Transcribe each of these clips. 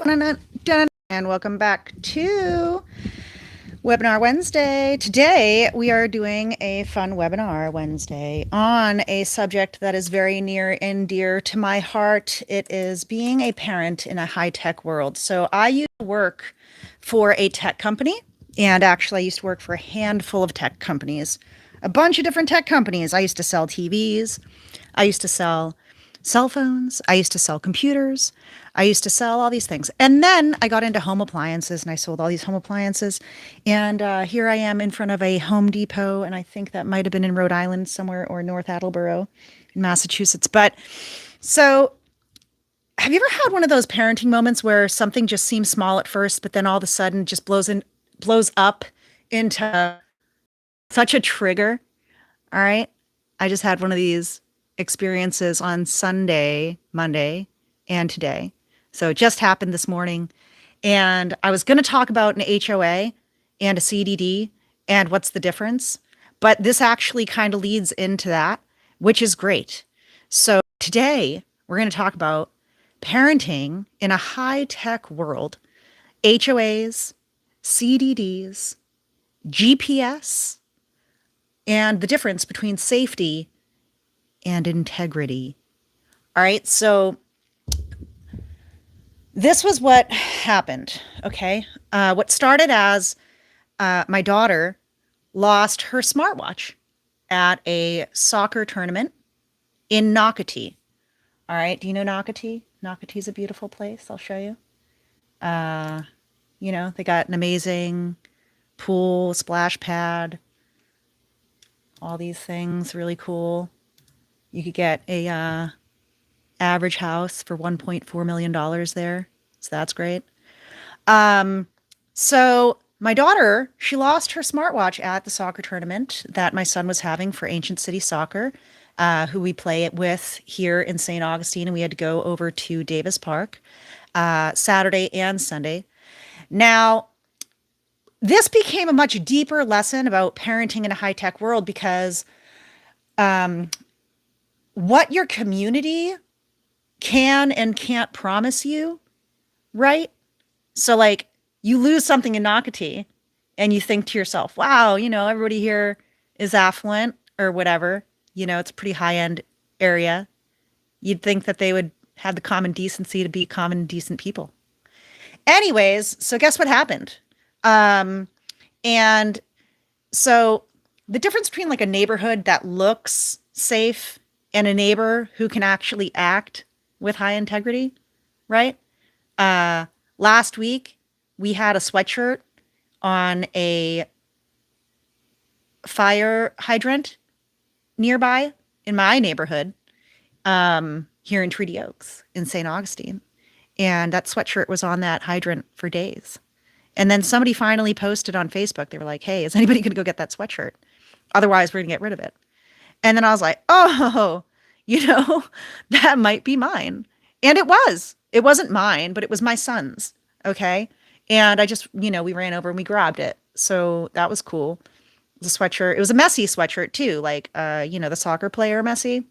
And welcome back to Webinar Wednesday. Today we are doing a fun webinar Wednesday on a subject that is very near and dear to my heart. It is being a parent in a high-tech world. So I used to work for a tech company, and actually I used to work for a handful of tech companies, a bunch of different tech companies. I used to sell TVs. I used to sell cell phones. I used to sell computers. I used to sell all these things. And then I got into home appliances and I sold all these home appliances. And here I am in front of a Home Depot. And I think that might have been in Rhode Island somewhere or North Attleboro in Massachusetts. But so have you ever had one of those parenting moments where something just seems small at first, but then all of a sudden just blows up into such a trigger? All right. I just had one of these experiences on Sunday, Monday, and today. So it just happened this morning. And I was going to talk about an HOA and a CDD and what's the difference. But this actually kind of leads into that, which is great. So today we're going to talk about parenting in a high-tech world, HOAs, CDDs, GPS, and the difference between safety and integrity. All right, so this was what happened, okay? What started as my daughter lost her smartwatch at a soccer tournament in Nocatee. All right, do you know Nocatee? Nocatee's a beautiful place. I'll show you. They got an amazing pool, splash pad, all these things, really cool. You could get a average house for $1.4 million there. So that's great. So my daughter, she lost her smartwatch at the soccer tournament that my son was having for Ancient City Soccer, who we play it with here in St. Augustine. And we had to go over to Davis Park Saturday and Sunday. Now, this became a much deeper lesson about parenting in a high-tech world because what your community can and can't promise you, right? So like you lose something in Nocatee and you think to yourself, wow, everybody here is affluent or whatever. It's a pretty high-end area. You'd think that they would have the common decency to be common, decent people. Anyways, so guess what happened? And so the difference between like a neighborhood that looks safe and a neighbor who can actually act with high integrity, right? Last week, we had a sweatshirt on a fire hydrant nearby in my neighborhood here in Treaty Oaks in St. Augustine. And that sweatshirt was on that hydrant for days. And then somebody finally posted on Facebook. They were like, hey, is anybody going to go get that sweatshirt? Otherwise, we're going to get rid of it. And then I was like, oh, that might be mine. And it was. It wasn't mine, but it was my son's. Okay. And I just, we ran over and we grabbed it. So that was cool. It was a sweatshirt. It was a messy sweatshirt too. Like, the soccer player messy.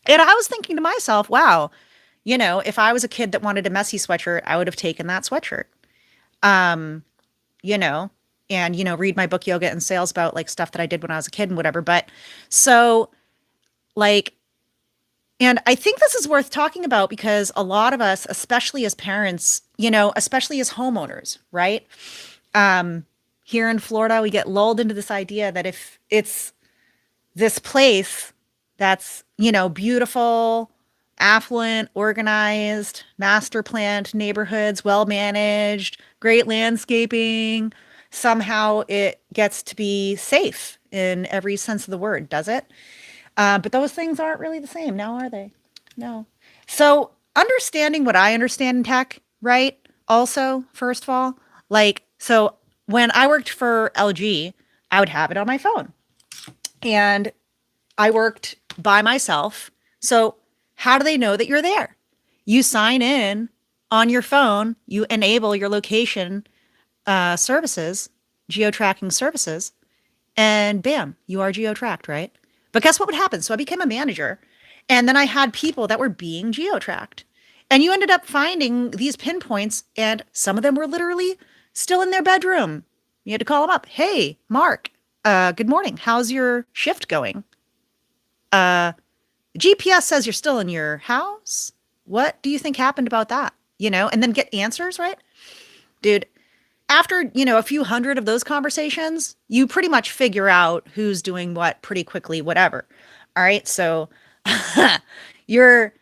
And I was thinking to myself, wow, if I was a kid that wanted a messy sweatshirt, I would have taken that sweatshirt. And, read my book, Yoga and Sales, about like stuff that I did when I was a kid and whatever. But so like, and I think this is worth talking about because a lot of us, especially as parents, especially as homeowners, right? Here in Florida, we get lulled into this idea that if it's this place that's, beautiful, affluent, organized, master planned neighborhoods, well managed, great landscaping, somehow it gets to be safe in every sense of the word, does it? But those things aren't really the same now, are they? No. So understanding what I understand in tech, right? Also, first of all, so when I worked for LG, I would have it on my phone. And I worked by myself. So how do they know that you're there? You sign in on your phone, you enable your location services, geo-tracking services, and bam, you are geo-tracked, right? But guess what would happen? So I became a manager, and then I had people that were being geo-tracked. And you ended up finding these pinpoints, and some of them were literally still in their bedroom. You had to call them up. Hey, Mark, good morning. How's your shift going? Uh, GPS says you're still in your house. What do you think happened about that? And then get answers, right? Dude, after, a few hundred of those conversations, you pretty much figure out who's doing what pretty quickly, whatever. All right. So you're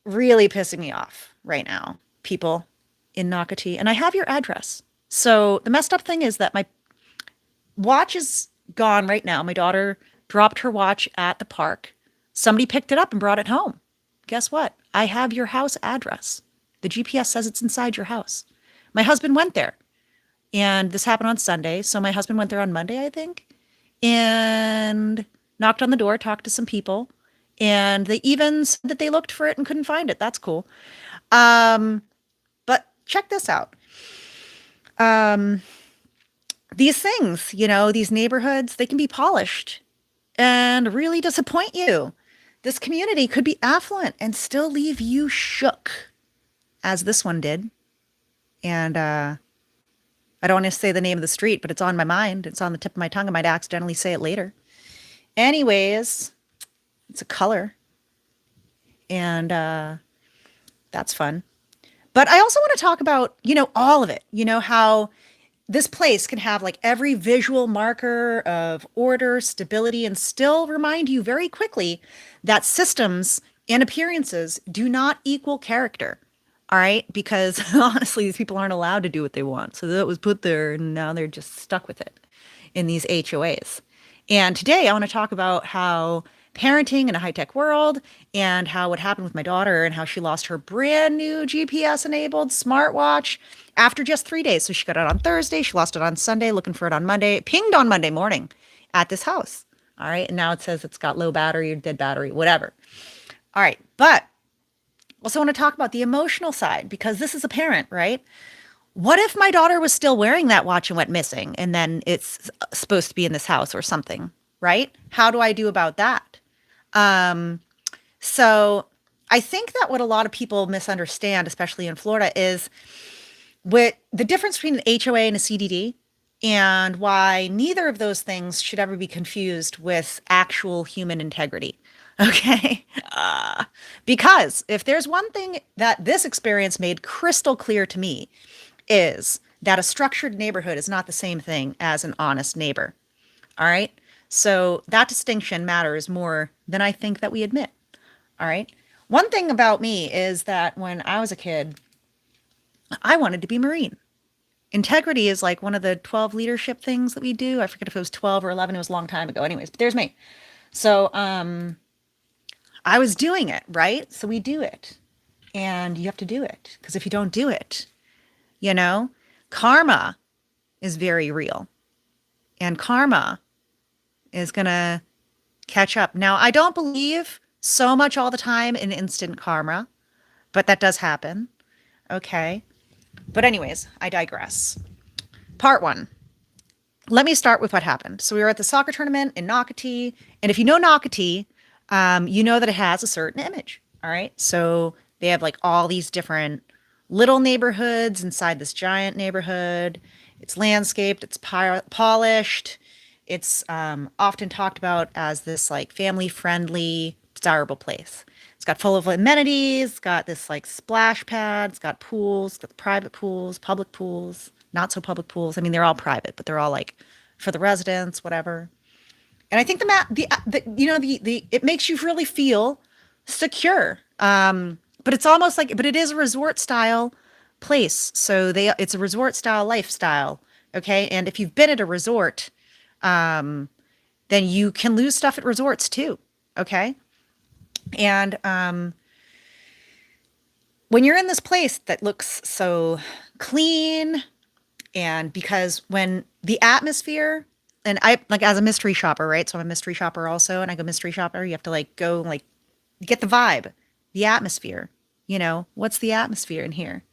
really pissing me off right now, people in Nocatee. And I have your address. So the messed up thing is that my watch is gone right now. My daughter dropped her watch at the park. Somebody picked it up and brought it home. Guess what? I have your house address. The GPS says it's inside your house. My husband went there, and this happened on Sunday. So my husband went there on Monday, I think, and knocked on the door, talked to some people, and they even said that they looked for it and couldn't find it. That's cool. But check this out. These things, these neighborhoods, they can be polished and really disappoint you. This community could be affluent and still leave you shook, as this one did. And I don't want to say the name of the street, but it's on my mind. It's on the tip of my tongue. I might accidentally say it later. Anyways, it's a color. And that's fun. But I also want to talk about, all of it. How this place can have like every visual marker of order, stability, and still remind you very quickly that systems and appearances do not equal character. All right. Because honestly, these people aren't allowed to do what they want. So that was put there and now they're just stuck with it in these HOAs. And today I want to talk about how parenting in a high-tech world and how what happened with my daughter and how she lost her brand new GPS-enabled smartwatch after just 3 days. So she got it on Thursday. She lost it on Sunday, looking for it on Monday. It pinged on Monday morning at this house. All right. And now it says it's got low battery or dead battery, whatever. All right. But also want to talk about the emotional side because this is a parent, right? What if my daughter was still wearing that watch and went missing and then it's supposed to be in this house or something, right? How do I do about that? So I think that what a lot of people misunderstand, especially in Florida, is what the difference between an HOA and a CDD and why neither of those things should ever be confused with actual human integrity. Okay. Because if there's one thing that this experience made crystal clear to me is that a structured neighborhood is not the same thing as an honest neighbor. All right. So that distinction matters more than I think that we admit. All right. One thing about me is that when I was a kid, I wanted to be Marine. Integrity is like one of the 12 leadership things that we do. I forget if it was 12 or 11. It was a long time ago. Anyways, but there's me. So I was doing it, right? So we do it. And you have to do it. Because if you don't do it, karma is very real. And karma is going to catch up. Now, I don't believe so much all the time in instant karma, but that does happen. Okay. But anyways, I digress. Part one. Let me start with what happened. So we were at the soccer tournament in Nocatee. And if you know Nocatee, you know that it has a certain image. All right. So they have like all these different little neighborhoods inside this giant neighborhood. It's landscaped. It's polished. It's often talked about as this like family-friendly, desirable place. It's got full of amenities. It's got this like splash pad. It's got pools. It's got private pools, public pools, not so public pools. I mean, they're all private, but they're all like for the residents, whatever. And I think it makes you really feel secure. But it's almost like, but it is a resort style place. So it's a resort style lifestyle. Okay. And if you've been at a resort, then you can lose stuff at resorts too. Okay. And, when you're in this place that looks so clean and because when the atmosphere and I like as a mystery shopper, right? So I'm a mystery shopper also. And I go mystery shopper. You have to like go like get the vibe, the atmosphere, what's the atmosphere in here?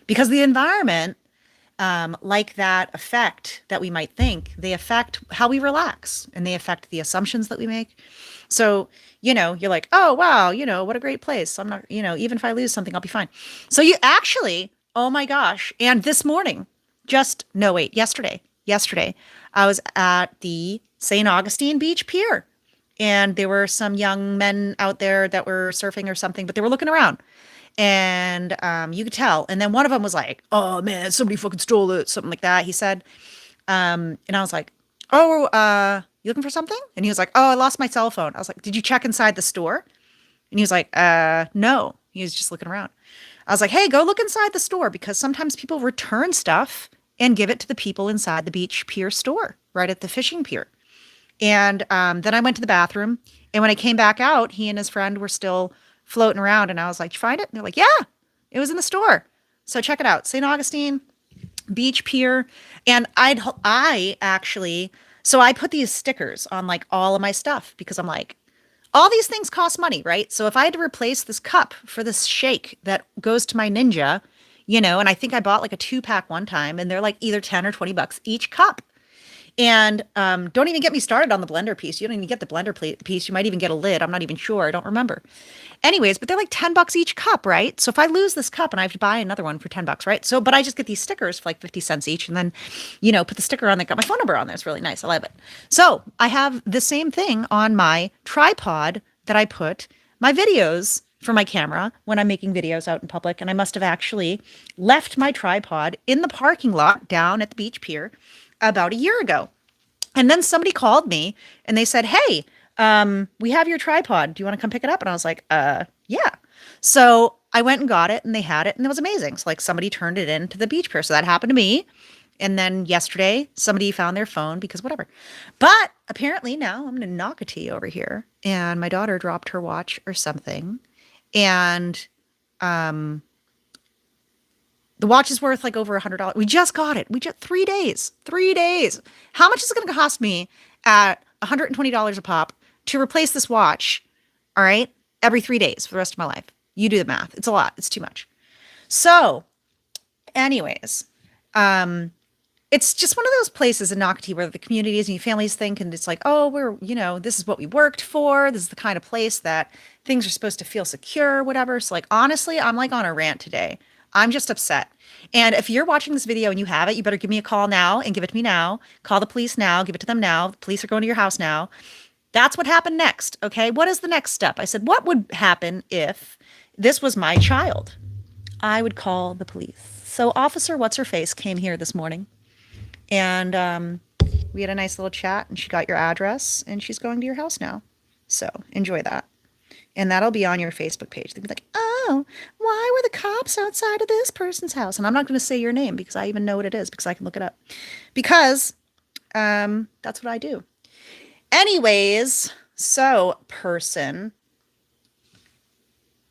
Because the environment like that effect that we might think, they affect how we relax and they affect the assumptions that we make. So, you're like, oh, wow, what a great place. I'm not, even if I lose something, I'll be fine. So you actually, oh my gosh. And this morning, no, wait, yesterday, I was at the St. Augustine Beach Pier and there were some young men out there that were surfing or something, but they were looking around and you could tell. And then one of them was like, "Oh man, somebody fucking stole it," something like that. He said, and I was like, "Oh, you looking for something?" And he was like, "Oh, I lost my cell phone." I was like, "Did you check inside the store?" And he was like, no." He was just looking around. I was like, "Hey, go look inside the store because sometimes people return stuff and give it to the people inside the beach pier store, right at the fishing pier." And then I went to the bathroom. And when I came back out, he and his friend were still floating around. And I was like, "Did you find it?" And they're like, "Yeah, it was in the store." So check it out. St. Augustine Beach Pier. And I actually, so I put these stickers on like all of my stuff because I'm like, all these things cost money, right? So if I had to replace this cup for this shake that goes to my Ninja, and I think I bought like a 2-pack one time and they're like either 10 or 20 bucks each cup. And don't even get me started on the blender piece. You don't even get the piece. You might even get a lid. I'm not even sure. I don't remember. Anyways, but they're like 10 bucks each cup, right? So if I lose this cup and I have to buy another one for 10 bucks, right? So, but I just get these stickers for like 50 cents each and then, put the sticker on that got my phone number on there. It's really nice. I love it. So I have the same thing on my tripod that I put my videos for my camera when I'm making videos out in public. And I must have actually left my tripod in the parking lot down at the beach pier about a year ago. And then somebody called me and they said, "Hey, we have your tripod. Do you want to come pick it up?" And I was like, yeah. So I went and got it and they had it and it was amazing. So like somebody turned it into the beach pier. So that happened to me. And then yesterday somebody found their phone because whatever. But apparently now I'm in Nocatee over here and my daughter dropped her watch or something. And the watch is worth like over $100. We just got it. We just 3 days. 3 days. How much is it going to cost me at $120 a pop to replace this watch? All right, every 3 days for the rest of my life. You do the math. It's a lot. It's too much. So, anyways, it's just one of those places in Nocatee where the communities and your families think, and it's like, oh, this is what we worked for. This is the kind of place that things are supposed to feel secure, whatever. So, like, honestly, I'm like on a rant today. I'm just upset. And if you're watching this video and you have it, you better give me a call now and give it to me now. Call the police now. Give it to them now. The police are going to your house now. That's what happened next. Okay. What is the next step? I said, what would happen if this was my child? I would call the police. So Officer What's Her Face came here this morning and we had a nice little chat and she got your address and she's going to your house now. So enjoy that. And that'll be on your Facebook page. They'll be like, "Oh, why were the cops outside of this person's house?" And I'm not going to say your name because I even know what it is because I can look it up. Because that's what I do. Anyways, so person,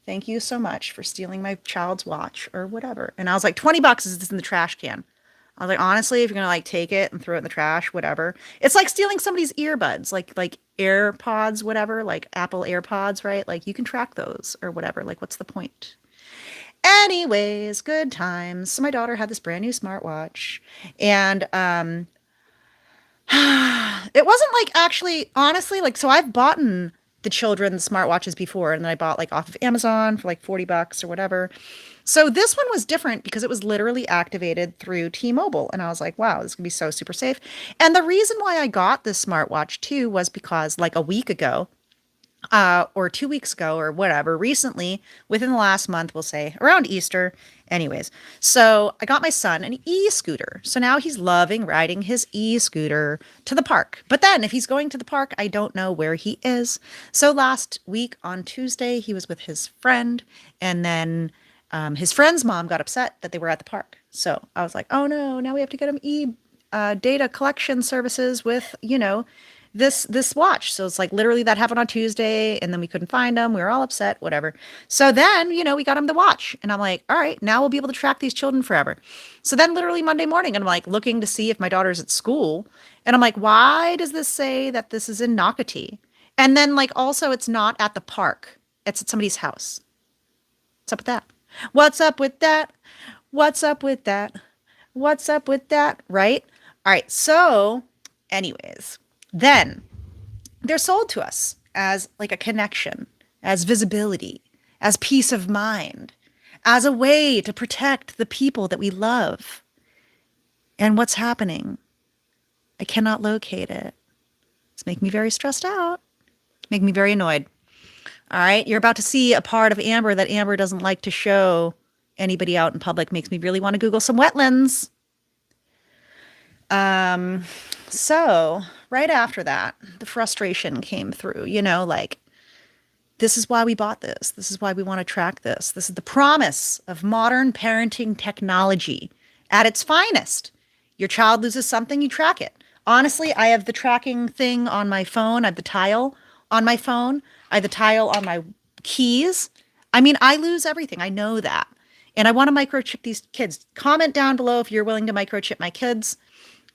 thank you so much for stealing my child's watch or whatever. And I was like, 20 bucks is in the trash can. I was like, honestly, if you're gonna like take it and throw it in the trash, whatever. It's like stealing somebody's earbuds, like AirPods, whatever, like Apple AirPods, right? Like you can track those or whatever. Like, what's the point? Anyways, good times. So my daughter had this brand new smartwatch, and it wasn't like actually, honestly, like so I've bought the children's smartwatches before, and then I bought like off of Amazon for like 40 bucks or whatever. So this one was different because it was literally activated through T-Mobile. And I was like, wow, this is gonna be so super safe. And the reason why I got this smartwatch too was because like a week ago, or 2 weeks ago or whatever, recently, within the last month, we'll say around Easter. Anyways, so I got my son an e-scooter. So now he's loving riding his e-scooter to the park. But then if he's going to the park, I don't know where he is. So last week on Tuesday, he was with his friend and then his friend's mom got upset that they were at the park. So I was like, oh no, now we have to get him data collection services with, this watch. So it's like literally that happened on Tuesday and then we couldn't find him. We were all upset, whatever. So then, we got him the watch and I'm like, all right, now we'll be able to track these children forever. So then literally Monday morning, I'm like looking to see if my daughter's at school and I'm like, why does this say that this is in Nocatee? And then like, also it's not at the park. It's at somebody's house. What's up with that? What's up with that? What's up with that? What's up with that? Right? All right. So, anyways, then they're sold to us as like a connection, as visibility, as peace of mind, as a way to protect the people that we love. And what's happening? I cannot locate it. It's making me very stressed out, making me very annoyed. All right. You're about to see a part of Amber that Amber doesn't like to show anybody out in public. Makes me really want to Google some wetlands. So right after that, the frustration came through, like, this is why we bought this. This is why we want to track this. This is the promise of modern parenting technology at its finest. Your child loses something, you track it. Honestly, I have the tracking thing on my phone. I have the tile on my phone. I have the tile on my keys. I mean, I lose everything. I know that. And I want to microchip these kids. Comment down below if you're willing to microchip my kids,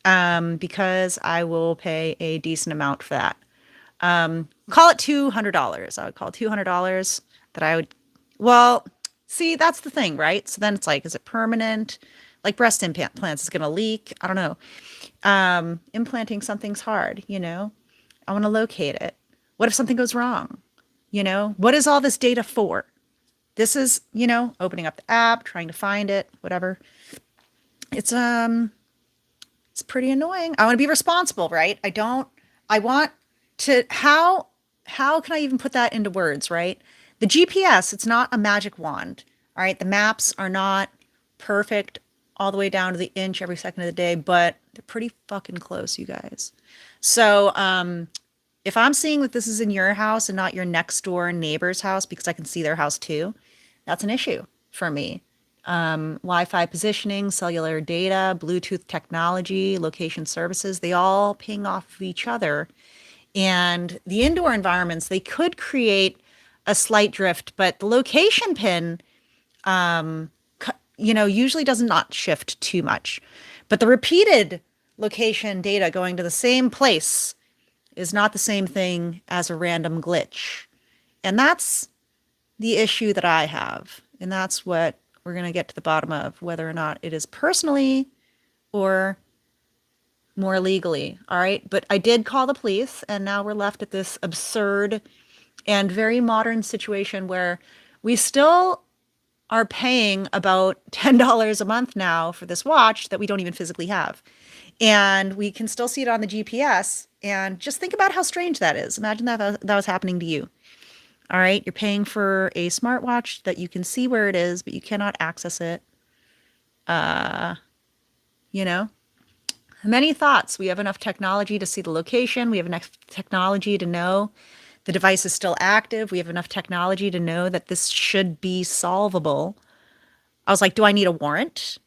because I will pay a decent amount for that. Call it $200. I would call it $200 that I would, well, see, that's the thing, right? So then it's like, is it permanent? Like breast implants is going to leak. I don't know. Implanting something's hard, I want to locate it. What if something goes wrong? What is all this data for? This is, opening up the app, trying to find it, whatever. It's pretty annoying. I want to be responsible, right? I want to, how can I even put that into words, right? The GPS, it's not a magic wand. All right. The maps are not perfect all the way down to the inch every second of the day, but they're pretty fucking close, you guys. So, if I'm seeing that this is in your house and not your next door neighbor's house, because I can see their house too, that's an issue for me. Wi-Fi positioning, cellular data, Bluetooth technology, location services, they all ping off of each other. And the indoor environments, they could create a slight drift, but the location pin, usually does not shift too much. But the repeated location data going to the same place is not the same thing as a random glitch. And that's the issue that I have. And that's what we're going to get to the bottom of, whether or not it is personally or more legally. All right. But I did call the police, and now we're left at this absurd and very modern situation where we still are paying about $10 a month now for this watch that we don't even physically have. And we can still see it on the GPS. And just think about how strange that is. Imagine that was happening to you. All right. You're paying for a smartwatch that you can see where it is, but you cannot access it. Many thoughts. We have enough technology to see the location. We have enough technology to know the device is still active. We have enough technology to know that this should be solvable. I was like, do I need a warrant?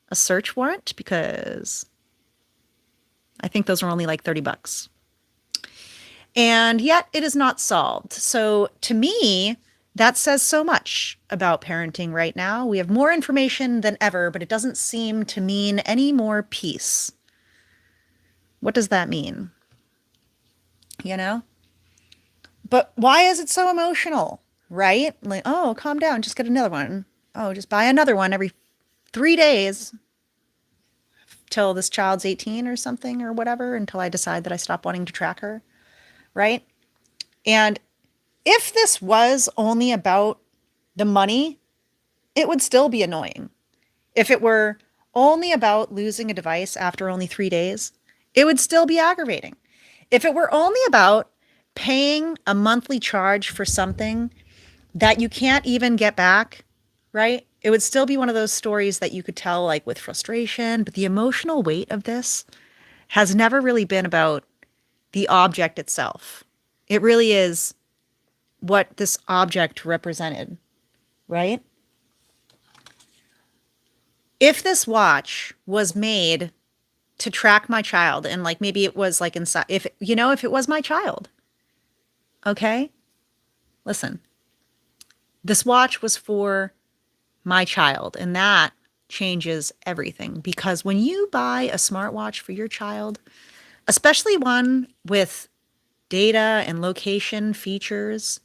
A search warrant? Because I think those are only like $30. And yet it is not solved. So to me, that says so much about parenting right now. We have more information than ever, but it doesn't seem to mean any more peace. What does that mean? But why is it so emotional, right? Like, oh, calm down, just get another one. Oh, just buy another one every 3 days till this child's 18 or something or whatever, until I decide that I stop wanting to track her, right? And if this was only about the money, it would still be annoying. If it were only about losing a device after only 3 days, it would still be aggravating. If it were only about paying a monthly charge for something that you can't even get back, right? It would still be one of those stories that you could tell like with frustration, but the emotional weight of this has never really been about the object itself. It really is what this object represented, right? If this watch was made to track my child, and like maybe it was like inside, if it was my child, okay? Listen, this watch was for my child, and that changes everything, because when you buy a smartwatch for your child, especially one with data and location features,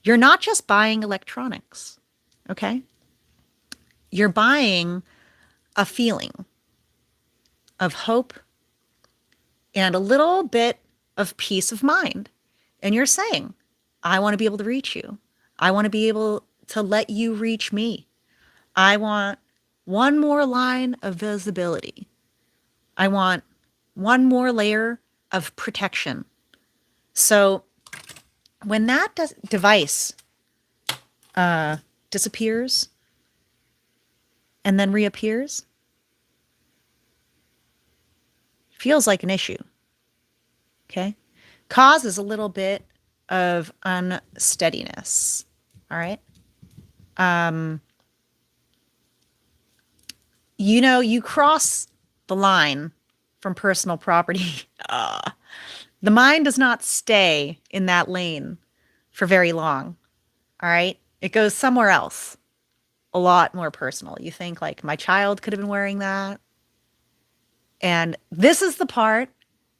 you're not just buying electronics, okay? You're buying a feeling. of hope and a little bit of peace of mind. And you're saying, I want to be able to reach you. I want to be able to let you reach me. I want one more line of visibility. I want one more layer of protection. So when that device disappears and then reappears, feels like an issue. Okay? Causes a little bit of unsteadiness. All right? You cross the line from personal property. The mind does not stay in that lane for very long. All right? It goes somewhere else, a lot more personal. You think, like, my child could have been wearing that. And this is the part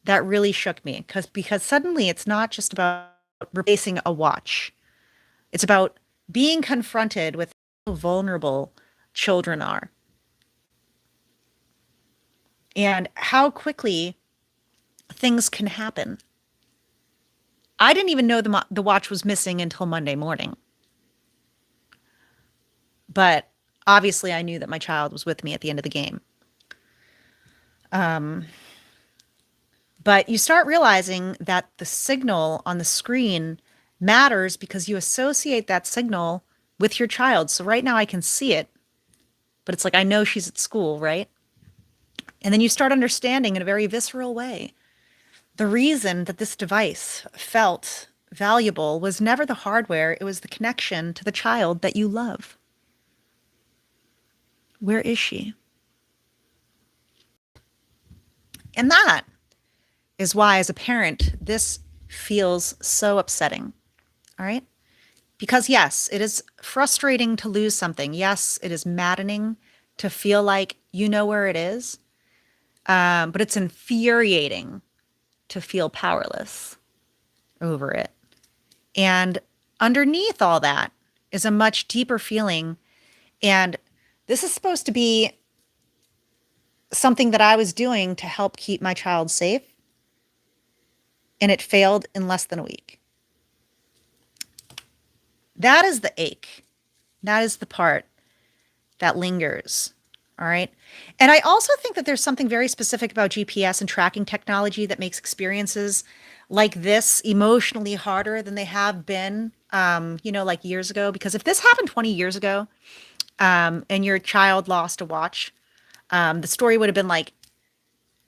that really shook me because suddenly it's not just about replacing a watch. It's about being confronted with how vulnerable children are and how quickly things can happen. I didn't even know the watch was missing until Monday morning. But obviously I knew that my child was with me at the end of the game. But you start realizing that the signal on the screen matters because you associate that signal with your child. So right now I can see it, but it's like, I know she's at school, right? And then you start understanding in a very visceral way the reason that this device felt valuable was never the hardware, it was the connection to the child that you love. Where is she? And that is why, as a parent, this feels so upsetting. All right? Because yes, it is frustrating to lose something. Yes, it is maddening to feel like you know where it is. But it's infuriating to feel powerless over it. And underneath all that is a much deeper feeling. And this is supposed to be something that I was doing to help keep my child safe. And it failed in less than a week. That is the ache. That is the part that lingers. All right. And I also think that there's something very specific about GPS and tracking technology that makes experiences like this emotionally harder than they have been, like years ago. Because if this happened 20 years ago, and your child lost a watch, the story would have been like,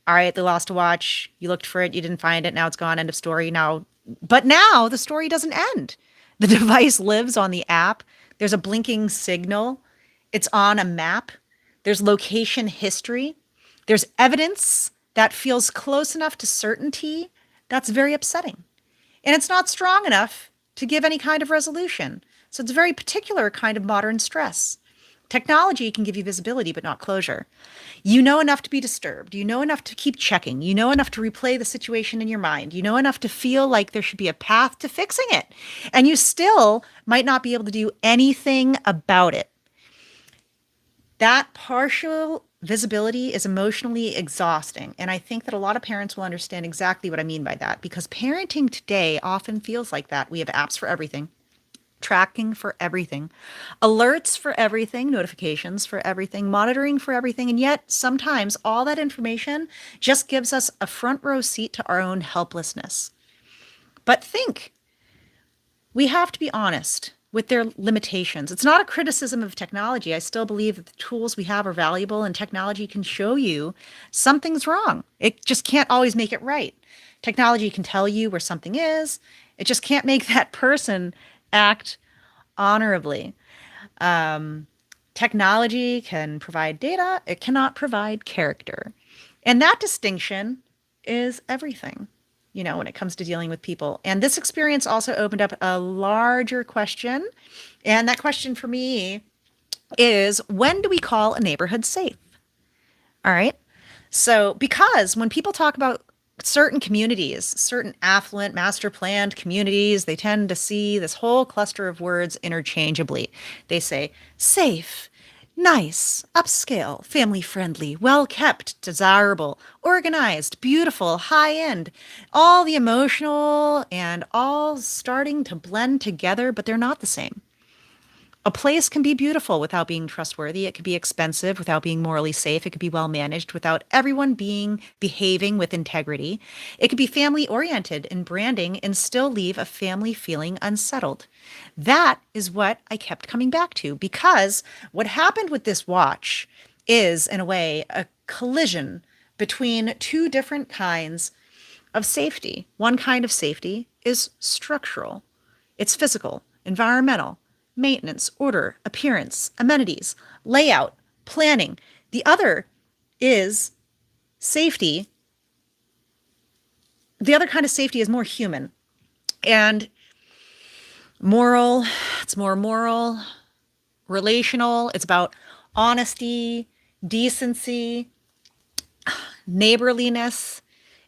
all right, they lost a watch. You looked for it. You didn't find it. Now it's gone. End of story. But now the story doesn't end. The device lives on the app. There's a blinking signal. It's on a map. There's location history. There's evidence that feels close enough to certainty. That's very upsetting. And it's not strong enough to give any kind of resolution. So it's a very particular kind of modern stress. Technology can give you visibility, but not closure. You know enough to be disturbed. You know enough to keep checking. You know enough to replay the situation in your mind. You know enough to feel like there should be a path to fixing it. And you still might not be able to do anything about it. That partial visibility is emotionally exhausting. And I think that a lot of parents will understand exactly what I mean by that, because parenting today often feels like that. We have apps for everything, tracking for everything, alerts for everything, notifications for everything, monitoring for everything. And yet sometimes all that information just gives us a front row seat to our own helplessness. But we have to be honest with their limitations. It's not a criticism of technology. I still believe that the tools we have are valuable and technology can show you something's wrong. It just can't always make it right. Technology can tell you where something is. It just can't make that person act honorably. Technology can provide data. It cannot provide character. And that distinction is everything, when it comes to dealing with people. And this experience also opened up a larger question. And that question for me is, when do we call a neighborhood safe? All right. So, because when people talk about certain communities, certain affluent, master planned communities, they tend to see this whole cluster of words interchangeably. They say safe, Nice, upscale, family friendly, well kept, desirable, organized, beautiful, high end. All the emotional and all starting to blend together, but they're not the same. A place can be beautiful without being trustworthy. It could be expensive without being morally safe. It could be well managed without everyone behaving with integrity. It could be family oriented in branding and still leave a family feeling unsettled. That is what I kept coming back to because what happened with this watch is, in a way, a collision between two different kinds of safety. One kind of safety is structural, it's physical, environmental, maintenance, order, appearance, amenities, layout, planning. The other is safety. The other kind of safety is more human and moral. It's more moral, relational. It's about honesty, decency, neighborliness,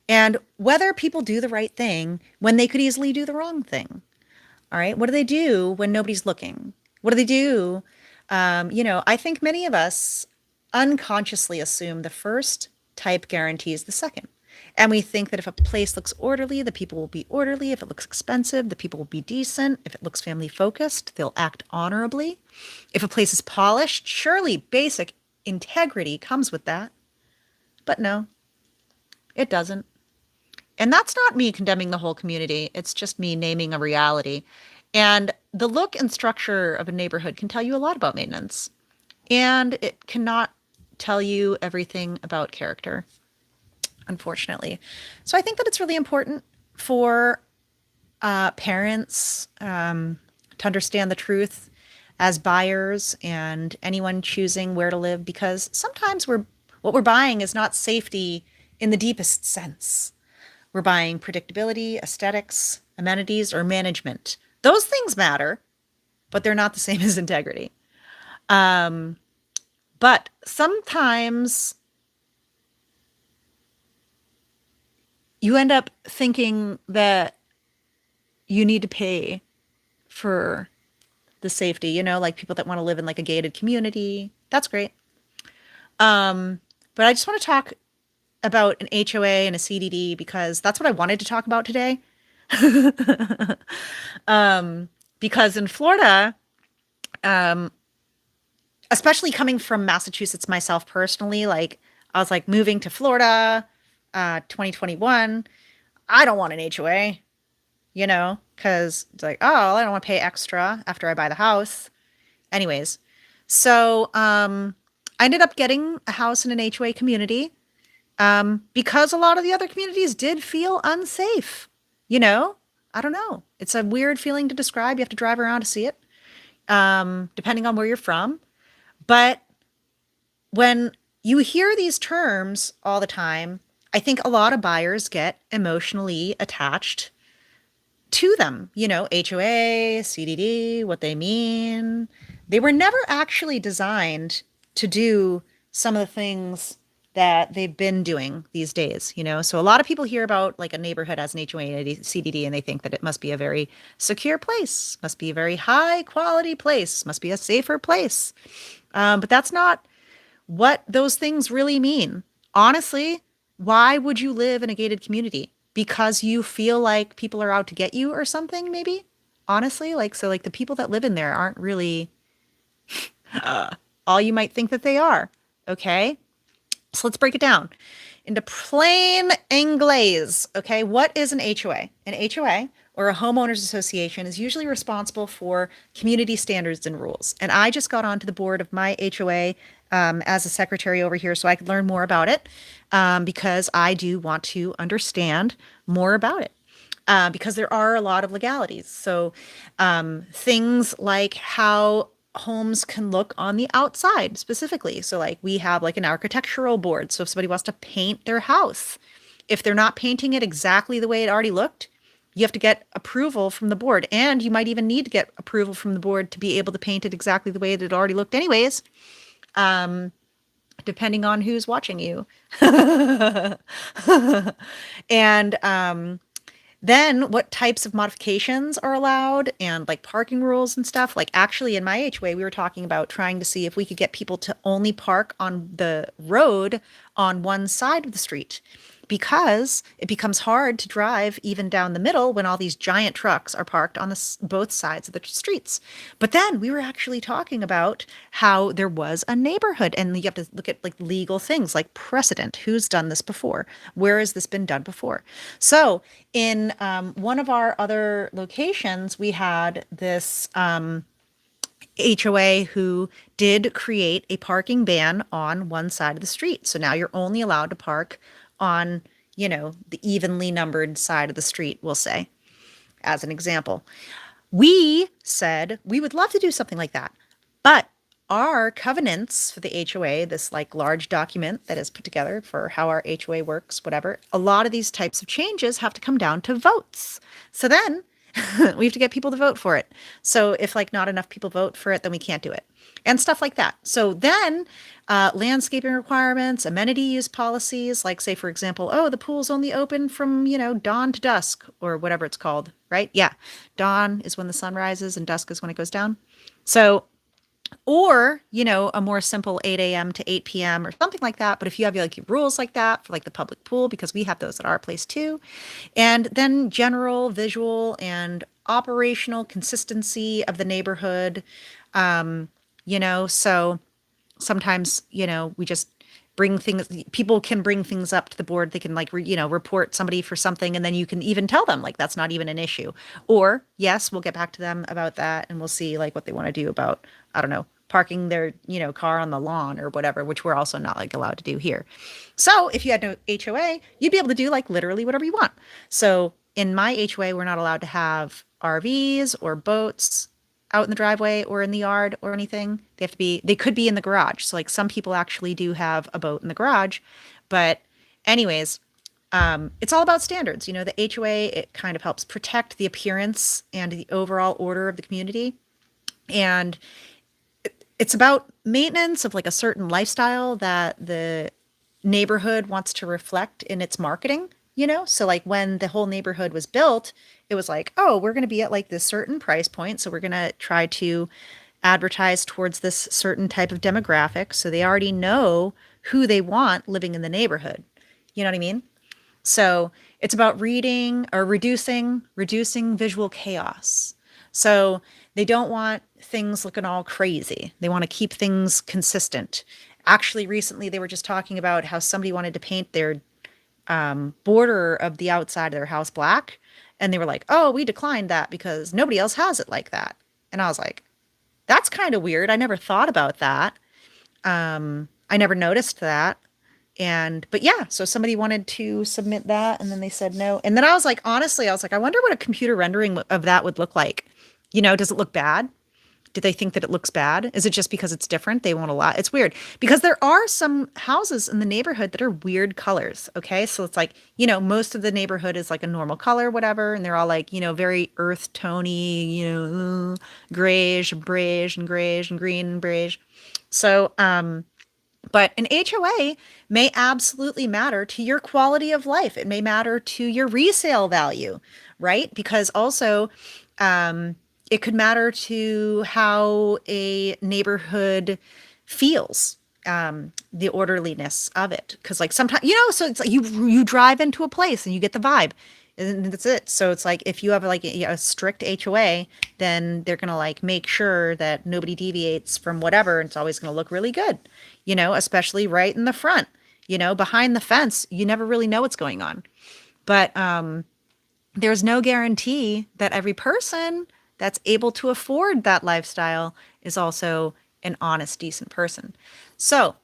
and whether people do the right thing when they could easily do the wrong thing. All right. What do they do when nobody's looking? What do they do? I think many of us unconsciously assume the first type guarantees the second. And we think that if a place looks orderly, the people will be orderly. If it looks expensive, the people will be decent. If it looks family focused, they'll act honorably. If a place is polished, surely basic integrity comes with that. But no, it doesn't. And that's not me condemning the whole community. It's just me naming a reality. And the look and structure of a neighborhood can tell you a lot about maintenance. And it cannot tell you everything about character, unfortunately. So I think that it's really important for parents to understand the truth as buyers and anyone choosing where to live, because sometimes what we're buying is not safety in the deepest sense. We're buying predictability, aesthetics, amenities, or management. Those things matter, but they're not the same as integrity. But sometimes you end up thinking that you need to pay for the safety, like people that want to live in like a gated community. That's great. But I just want to talk about an HOA and a CDD because that's what I wanted to talk about today. Because in Florida, especially coming from Massachusetts myself personally, like I was like moving to Florida, 2021. I don't want an HOA, because it's like, oh, I don't want to pay extra after I buy the house. Anyways, so I ended up getting a house in an HOA community because a lot of the other communities did feel unsafe. I don't know. It's a weird feeling to describe. You have to drive around to see it, depending on where you're from. But when you hear these terms all the time, I think a lot of buyers get emotionally attached to them. HOA, CDD, what they mean. They were never actually designed to do some of the things that they've been doing these days, So a lot of people hear about like a neighborhood as an HOA and a CDD, and they think that it must be a very secure place, must be a very high quality place, must be a safer place. But that's not what those things really mean. Honestly, why would you live in a gated community? Because you feel like people are out to get you or something, maybe? Honestly, so the people that live in there aren't really all you might think that they are. Okay. So let's break it down into plain English. Okay. What is an HOA? An HOA, or a homeowners association, is usually responsible for community standards and rules. And I just got onto the board of my HOA as a secretary over here so I could learn more about it because I do want to understand more about it. Because there are a lot of legalities. So things like how homes can look on the outside specifically. So like we have like an architectural board. So if somebody wants to paint their house, if they're not painting it exactly the way it already looked, you have to get approval from the board. And you might even need to get approval from the board to be able to paint it exactly the way that it already looked anyways. Depending on who's watching you. And Then what types of modifications are allowed and like parking rules and stuff. Like actually in my HOA, we were talking about trying to see if we could get people to only park on the road on one side of the street because it becomes hard to drive even down the middle when all these giant trucks are parked on both sides of the streets. But then we were actually talking about how there was a neighborhood, and you have to look at like legal things like precedent. Who's done this before? Where has this been done before? So in one of our other locations, we had this HOA who did create a parking ban on one side of the street. So now you're only allowed to park on, the evenly numbered side of the street, we'll say, as an example. We said we would love to do something like that, but our covenants for the HOA, this like large document that is put together for how our HOA works, whatever, a lot of these types of changes have to come down to votes. So then we have to get people to vote for it. So if like not enough people vote for it, then we can't do it and stuff like that. So then landscaping requirements, amenity use policies, like say, for example, oh, the pool's only open from, dawn to dusk or whatever it's called, right? Yeah. Dawn is when the sun rises and dusk is when it goes down. So or, a more simple 8 a.m. to 8 p.m. or something like that. But if you have like rules like that for like the public pool, because we have those at our place too, and then general visual and operational consistency of the neighborhood, so sometimes, we just bring things, people can bring things up to the board. They can like, report somebody for something, and then you can even tell them like that's not even an issue. Or yes, we'll get back to them about that and we'll see like what they want to do about, I don't know, parking their, car on the lawn or whatever, which we're also not like allowed to do here. So if you had no HOA, you'd be able to do like literally whatever you want. So in my HOA, we're not allowed to have RVs or boats out in the driveway or in the yard or anything. They could be in the garage. So like some people actually do have a boat in the garage. But anyways, it's all about standards. The HOA, it kind of helps protect the appearance and the overall order of the community. And it's about maintenance of like a certain lifestyle that the neighborhood wants to reflect in its marketing. So like when the whole neighborhood was built, it was like, oh, we're going to be at like this certain price point. So we're going to try to advertise towards this certain type of demographic. So they already know who they want living in the neighborhood. You know what I mean? So it's about reading or reducing visual chaos. So they don't want things looking all crazy. They want to keep things consistent. Actually, recently they were just talking about how somebody wanted to paint their border of the outside of their house black. And they were like, oh, we declined that because nobody else has it like that. And I was like, that's kind of weird. I never thought about that. I never noticed that. But yeah, so somebody wanted to submit that and then they said no. And then I was like, honestly, I wonder what a computer rendering of that would look like. Does it look bad? Do they think that it looks bad? Is it just because it's different? They won't allow. It's weird because there are some houses in the neighborhood that are weird colors. Okay. So it's like, most of the neighborhood is like a normal color, whatever. And they're all like, very earth tony, grayish, beige and grayish and green and beige. So, but an HOA may absolutely matter to your quality of life. It may matter to your resale value, right? Because also, it could matter to how a neighborhood feels, the orderliness of it. Because like sometimes, so it's like you drive into a place and you get the vibe, and that's it. So it's like if you have like a strict HOA, then they're gonna like make sure that nobody deviates from whatever. And it's always gonna look really good, especially right in the front. Behind the fence, you never really know what's going on. But there's no guarantee that every person that's able to afford that lifestyle is also an honest, decent person. So,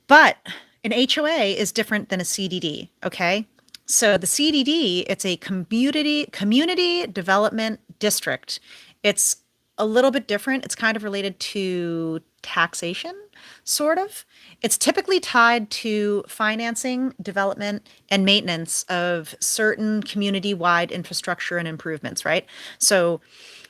but an HOA is different than a CDD, okay? So the CDD, it's a community development district. It's a little bit different. It's kind of related to taxation, sort of. It's typically tied to financing, development, and maintenance of certain community-wide infrastructure and improvements, right? So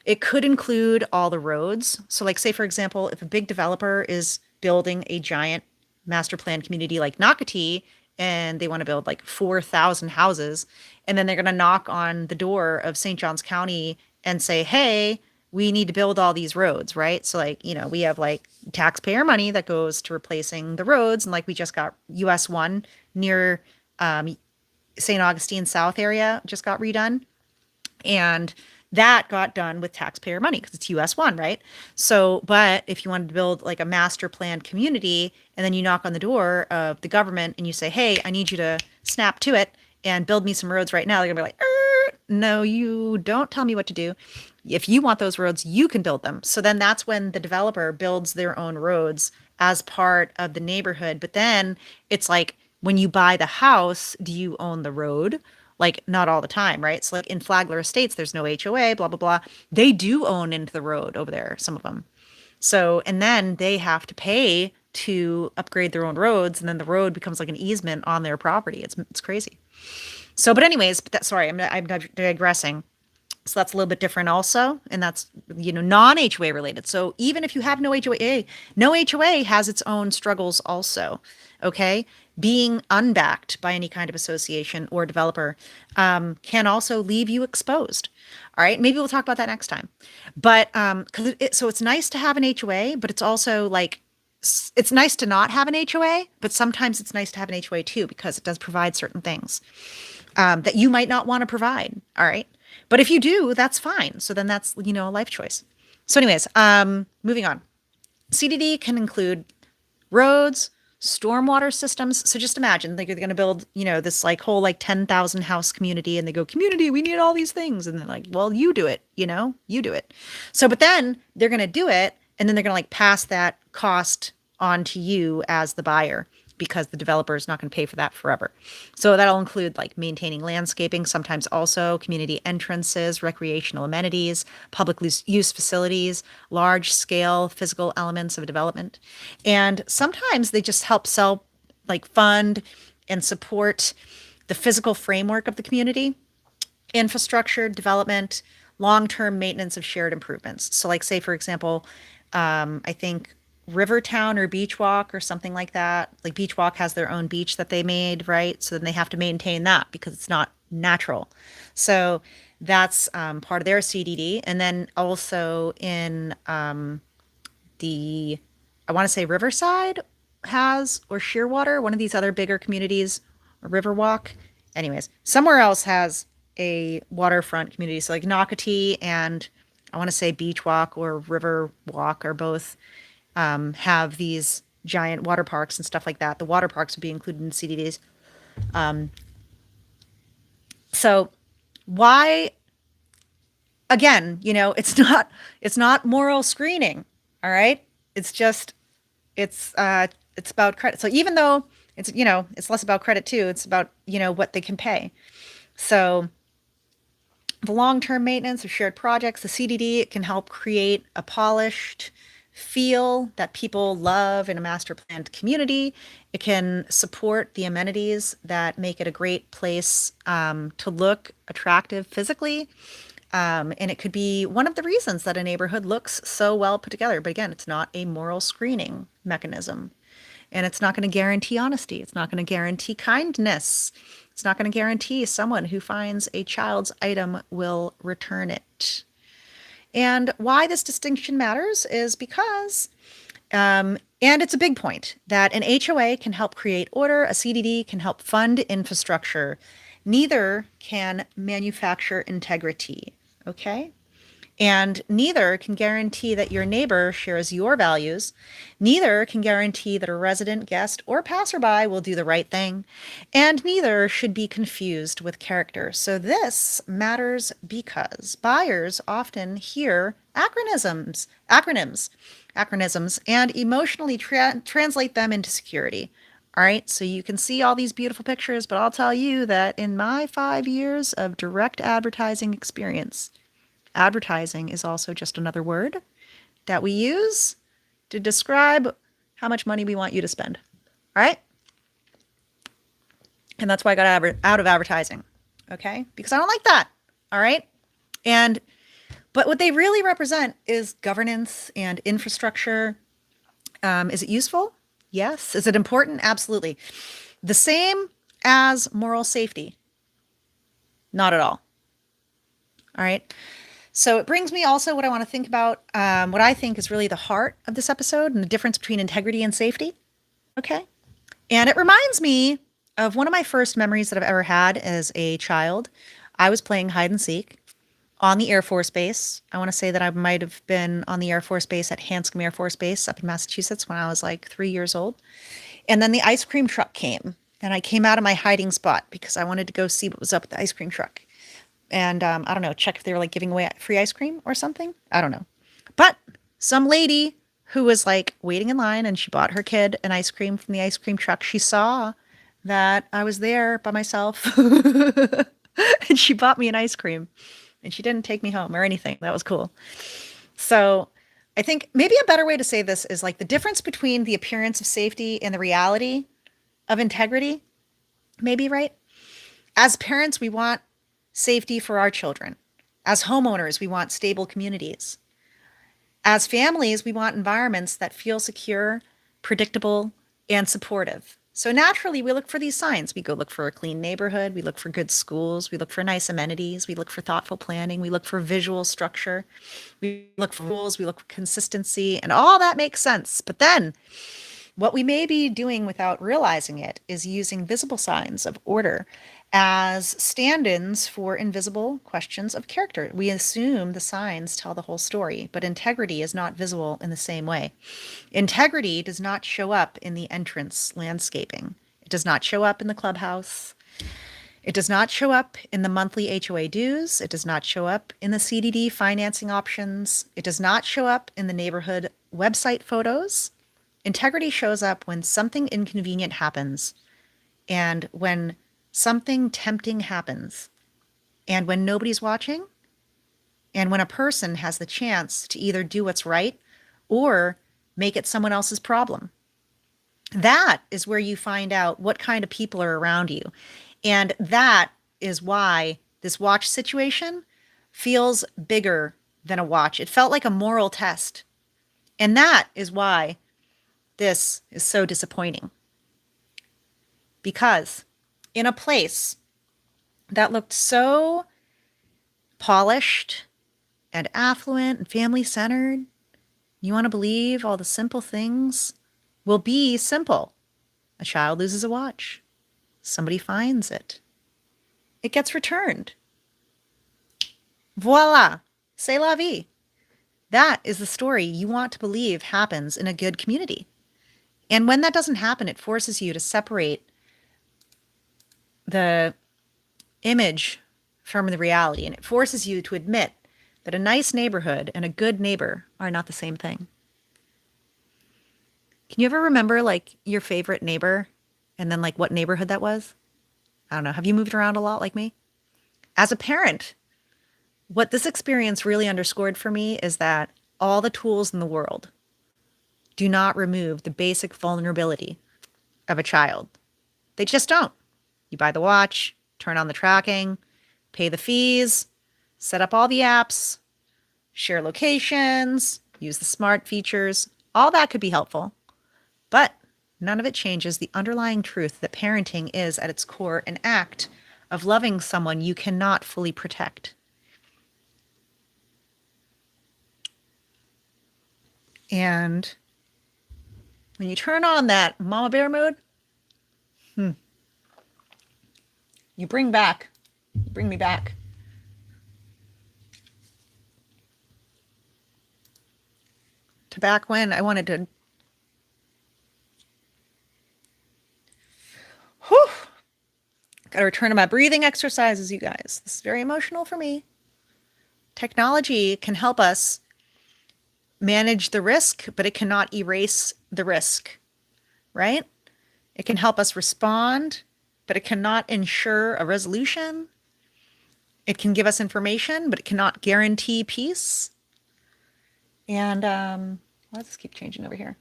it could include all the roads. So like say, for example, if a big developer is building a giant master plan community like Nocatee, and they want to build like 4,000 houses. And then they're going to knock on the door of St. Johns County and say, hey, we need to build all these roads, right? So, like, we have like taxpayer money that goes to replacing the roads. And like, we just got US 1 near St. Augustine South area just got redone. And that got done with taxpayer money because it's US 1, right? So, but if you wanted to build like a master planned community and then you knock on the door of the government and you say, hey, I need you to snap to it and build me some roads right now, they're gonna be like, no, you don't tell me what to do. If you want those roads, you can build them. So then that's when the developer builds their own roads as part of the neighborhood. But then it's like, when you buy the house, do you own the road? Like, not all the time, right? So like in Flagler Estates, there's no HOA, blah, blah, blah. They do own into the road over there, some of them. So, and then they have to pay to upgrade their own roads, and then the road becomes like an easement on their property. It's crazy. So, but anyways, sorry, I'm digressing. So that's a little bit different also, and that's non-HOA related. So even if you have no HOA has its own struggles also. Okay, being unbacked by any kind of association or developer can also leave you exposed. All right, maybe we'll talk about that next time. But because so it's nice to have an HOA, but it's also like it's nice to not have an HOA, but sometimes it's nice to have an HOA too because it does provide certain things that you might not want to provide. All right. But if you do, that's fine. So then that's, a life choice. So anyways, moving on. CDD can include roads, stormwater systems. So just imagine they're going to build, this like whole like 10,000 house community, and they go, community, we need all these things. And they're like, well, you do it, you do it. So, but then they're going to do it, and then they're going to like pass that cost on to you as the buyer, because the developer is not going to pay for that forever. So that'll include like maintaining landscaping, sometimes also community entrances, recreational amenities, public use facilities, large scale physical elements of development. And sometimes they just help fund and support the physical framework of the community, infrastructure development, long-term maintenance of shared improvements. So like say, for example, I think Rivertown or Beach Walk or something like that. Like Beach Walk has their own beach that they made, right? So then they have to maintain that because it's not natural. So that's part of their CDD. And then also in I want to say Riverside has, or Shearwater, one of these other bigger communities, or Riverwalk. Anyways, somewhere else has a waterfront community. So like Nocatee and I want to say Beach Walk or River Walk are both have these giant water parks and stuff like that. The water parks would be included in CDDs. So why, again, it's not moral screening. All right. It's just, it's about credit. So even though it's less about credit too, it's about, what they can pay. So the long-term maintenance of shared projects, the CDD, it can help create a polished feel that people love in a master planned community. It can support the amenities that make it a great place to look attractive physically. And it could be one of the reasons that a neighborhood looks so well put together. But again, it's not a moral screening mechanism. And it's not going to guarantee honesty. It's not going to guarantee kindness. It's not going to guarantee someone who finds a child's item will return it. And why this distinction matters is because, and it's a big point, that an HOA can help create order, a CDD can help fund infrastructure. Neither can manufacture integrity, okay? And neither can guarantee that your neighbor shares your values. Neither can guarantee that a resident, guest, or passerby will do the right thing. And neither should be confused with character. So this matters because buyers often hear acronyms, and emotionally translate them into security. All right, so you can see all these beautiful pictures, but I'll tell you that in my 5 years of direct advertising experience, advertising is also just another word that we use to describe how much money we want you to spend. All right? And that's why I got out of advertising. Okay? Because I don't like that. All right? But what they really represent is governance and infrastructure. Is it useful? Yes. Is it important? Absolutely. The same as moral safety. Not at all. All right. So it brings me also what I want to think about, what I think is really the heart of this episode and the difference between integrity and safety. Okay. And it reminds me of one of my first memories that I've ever had as a child. I was playing hide and seek on the Air Force Base. I want to say that I might have been on the Air Force Base at Hanscom Air Force Base up in Massachusetts when I was like 3 years old. And then the ice cream truck came, and I came out of my hiding spot because I wanted to go see what was up with the ice cream truck. And I don't know, check if they were like giving away free ice cream or something. I don't know. But some lady who was like waiting in line and she bought her kid an ice cream from the ice cream truck, she saw that I was there by myself and she bought me an ice cream and she didn't take me home or anything. That was cool. So I think maybe a better way to say this is like the difference between the appearance of safety and the reality of integrity, maybe, right? As parents, we want safety for our children. As homeowners, we want stable communities. As families, we want environments that feel secure, predictable, and supportive. So naturally, we look for these signs. We go look for a clean neighborhood. We look for good schools. We look for nice amenities. We look for thoughtful planning. We look for visual structure. We look for rules. We look for consistency. And all that makes sense. But then what we may be doing without realizing it is using visible signs of order as stand-ins for invisible questions of character. We assume the signs tell the whole story, but integrity is not visible in the same way. Integrity does not show up in the entrance landscaping. It does not show up in the clubhouse. It does not show up in the monthly HOA dues. It does not show up in the CDD financing options. It does not show up in the neighborhood website photos. Integrity shows up when something inconvenient happens and when something tempting happens and when nobody's watching and when a person has the chance to either do what's right or make it someone else's problem. That is where you find out what kind of people are around you. And that is why this watch situation feels bigger than a watch. It felt like a moral test. And that is why this is so disappointing. Because in a place that looked so polished and affluent and family centered, you want to believe all the simple things will be simple. A child loses a watch. Somebody finds it. It gets returned. Voila. C'est la vie. That is the story you want to believe happens in a good community. And when that doesn't happen, it forces you to separate the image from the reality. And it forces you to admit that a nice neighborhood and a good neighbor are not the same thing. Can you ever remember like your favorite neighbor and then like what neighborhood that was? I don't know. Have you moved around a lot like me? As a parent, what this experience really underscored for me is that all the tools in the world do not remove the basic vulnerability of a child. They just don't. You buy the watch, turn on the tracking, pay the fees, set up all the apps, share locations, use the smart features. All that could be helpful, but none of it changes the underlying truth that parenting is at its core an act of loving someone you cannot fully protect. And when you turn on that mama bear mode, you bring me back to back when I wanted to, gotta return to my breathing exercises, you guys. This is very emotional for me. Technology can help us manage the risk, but it cannot erase the risk, right? It can help us respond, but it cannot ensure a resolution. It can give us information, but it cannot guarantee peace. And let's just keep changing over here.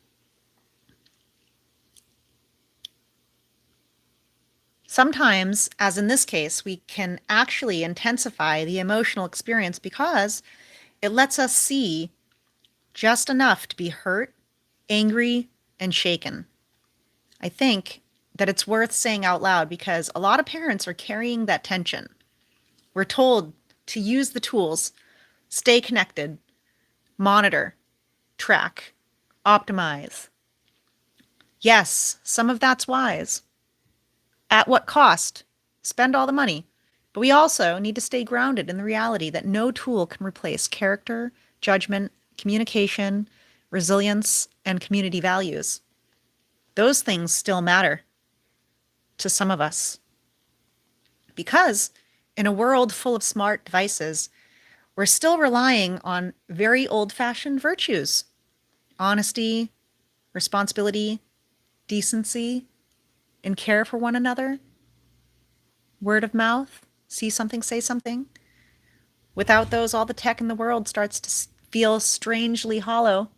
Sometimes, as in this case, we can actually intensify the emotional experience because it lets us see just enough to be hurt, angry, and shaken. I think that it's worth saying out loud because a lot of parents are carrying that tension. We're told to use the tools, stay connected, monitor, track, optimize. Yes, some of that's wise. At what cost? Spend all the money. But we also need to stay grounded in the reality that no tool can replace character, judgment, communication, resilience, and community values. Those things still matter to some of us. Because in a world full of smart devices, we're still relying on very old-fashioned virtues: honesty, responsibility, decency, and care for one another, word of mouth, see something, say something. Without those, all the tech in the world starts to feel strangely hollow.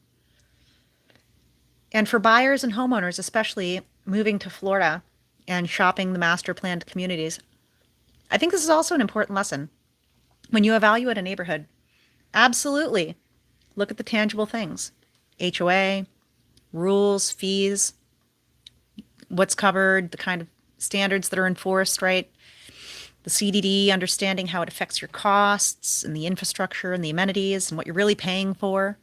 And for buyers and homeowners, especially moving to Florida and shopping the master planned communities, I think this is also an important lesson. When you evaluate a neighborhood, absolutely look at the tangible things: HOA, rules, fees, what's covered, the kind of standards that are enforced, right? The CDD, understanding how it affects your costs and the infrastructure and the amenities and what you're really paying for.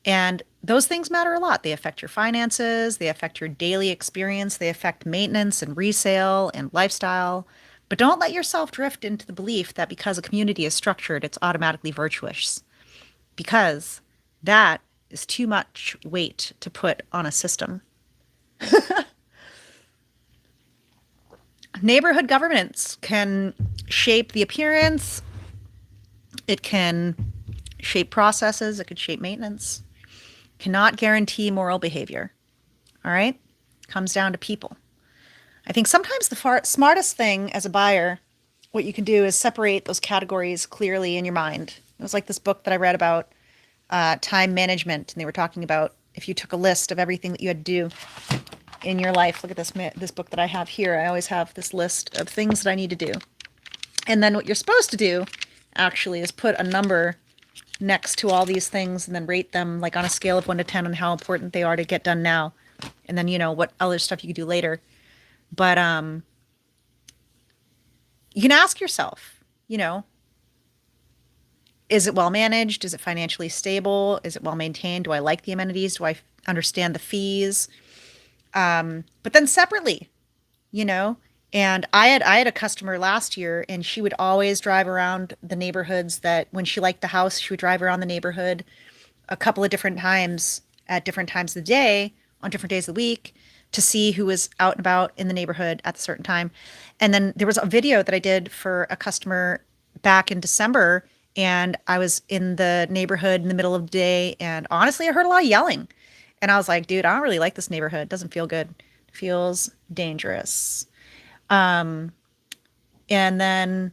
And those things matter a lot. They affect your finances, they affect your daily experience, they affect maintenance and resale and lifestyle. But don't let yourself drift into the belief that because a community is structured, it's automatically virtuous, because that is too much weight to put on a system. Neighborhood governance can shape the appearance, it can shape processes, it could shape maintenance, cannot guarantee moral behavior. All right? Comes down to people. I think sometimes the smartest thing as a buyer, what you can do is separate those categories clearly in your mind. It was like this book that I read about time management, and they were talking about if you took a list of everything that you had to do in your life. Look at this book that I have here. I always have this list of things that I need to do. And then what you're supposed to do actually is put a number next to all these things and then rate them like on a scale of 1 to 10 on how important they are to get done now. And then, what other stuff you could do later. But you can ask yourself, is it well managed? Is it financially stable? Is it well maintained? Do I like the amenities? Do I understand the fees? But then separately, and I had a customer last year, and she would always drive around the neighborhoods that when she liked the house, she would drive around the neighborhood a couple of different times at different times of the day, on different days of the week, to see who was out and about in the neighborhood at a certain time. And then there was a video that I did for a customer back in December, and I was in the neighborhood in the middle of the day, and honestly, I heard a lot of yelling. And I was like, dude, I don't really like this neighborhood. It doesn't feel good. It feels dangerous. And then,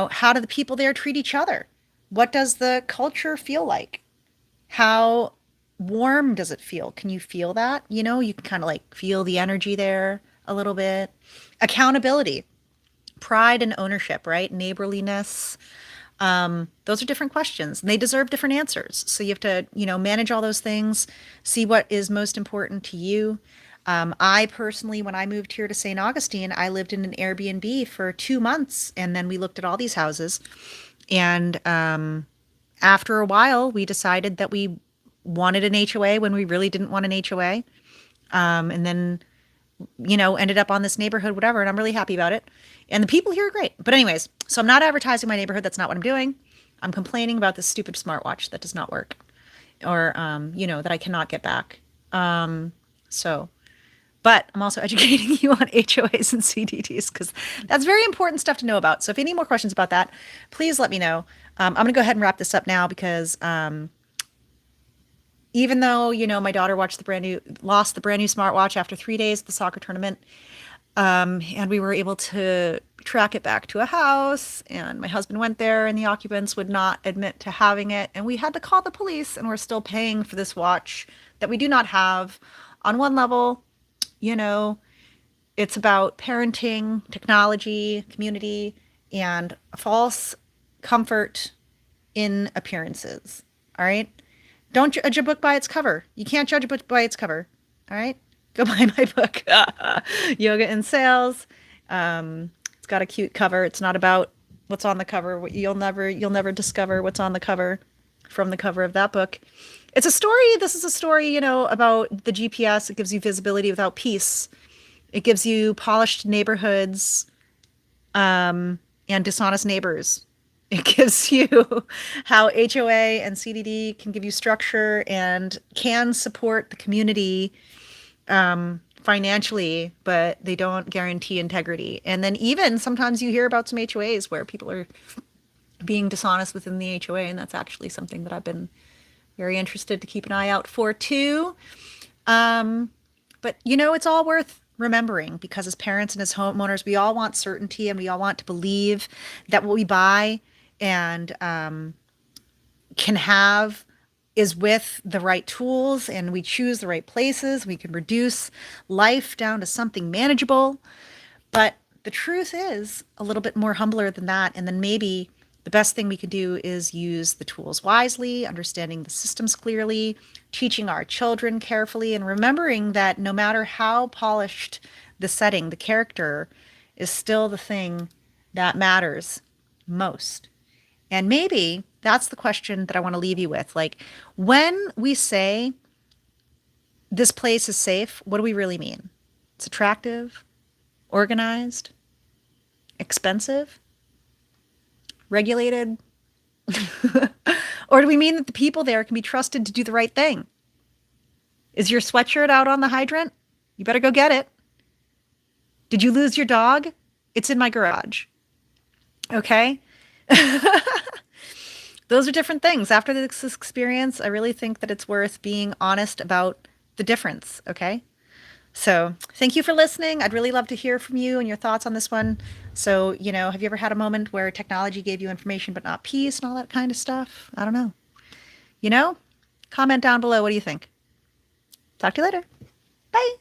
how do the people there treat each other? What does the culture feel like? How warm does it feel? Can you feel that? You can kind of like feel the energy there a little bit. Accountability, pride and ownership, right? Neighborliness. Those are different questions, and they deserve different answers. So you have to, manage all those things, see what is most important to you. I personally, when I moved here to St. Augustine, I lived in an Airbnb for 2 months, and then we looked at all these houses. And after a while, we decided that we wanted an HOA when we really didn't want an HOA. And then, ended up on this neighborhood, whatever, and I'm really happy about it. And the people here are great. But anyways, so I'm not advertising my neighborhood. That's not what I'm doing. I'm complaining about this stupid smartwatch that does not work, or, that I cannot get back. But I'm also educating you on HOAs and CDDs because that's very important stuff to know about. So if you have any more questions about that, please let me know. I'm going to go ahead and wrap this up now because even though, my daughter lost the brand new smartwatch after 3 days at the soccer tournament, and we were able to track it back to a house, and my husband went there, and the occupants would not admit to having it, and we had to call the police, and we're still paying for this watch that we do not have. On one level, it's about parenting, technology, community, and false comfort in appearances. All right? Don't judge a book by its cover. You can't judge a book by its cover. All right? Go buy my book, Yoga in Sales. It's got a cute cover. It's not about what's on the cover. You'll never discover what's on the cover from the cover of that book. It's a story. This is a story, about the GPS. It gives you visibility without peace. It gives you polished neighborhoods, and dishonest neighbors. It gives you how HOA and CDD can give you structure and can support the community financially, but they don't guarantee integrity. And then even sometimes you hear about some HOAs where people are being dishonest within the HOA, and that's actually something that I've been very interested to keep an eye out for too. But it's all worth remembering because as parents and as homeowners, we all want certainty and we all want to believe that what we buy and can have is with the right tools and we choose the right places. We can reduce life down to something manageable. But the truth is a little bit more humbler than that. And then maybe the best thing we can do is use the tools wisely, understanding the systems clearly, teaching our children carefully, and remembering that no matter how polished the setting, the character is still the thing that matters most. And maybe that's the question that I want to leave you with. Like, when we say this place is safe, what do we really mean? It's attractive, organized, expensive, regulated? Or do we mean that the people there can be trusted to do the right thing? Is your sweatshirt out on the hydrant? You better go get it. Did you lose your dog? It's in my garage. Okay? Those are different things. After this experience, I really think that it's worth being honest about the difference. Okay? So thank you for listening. I'd really love to hear from you and your thoughts on this one. So, have you ever had a moment where technology gave you information but not peace and all that kind of stuff? I don't know. Comment down below. What do you think? Talk to you later. Bye.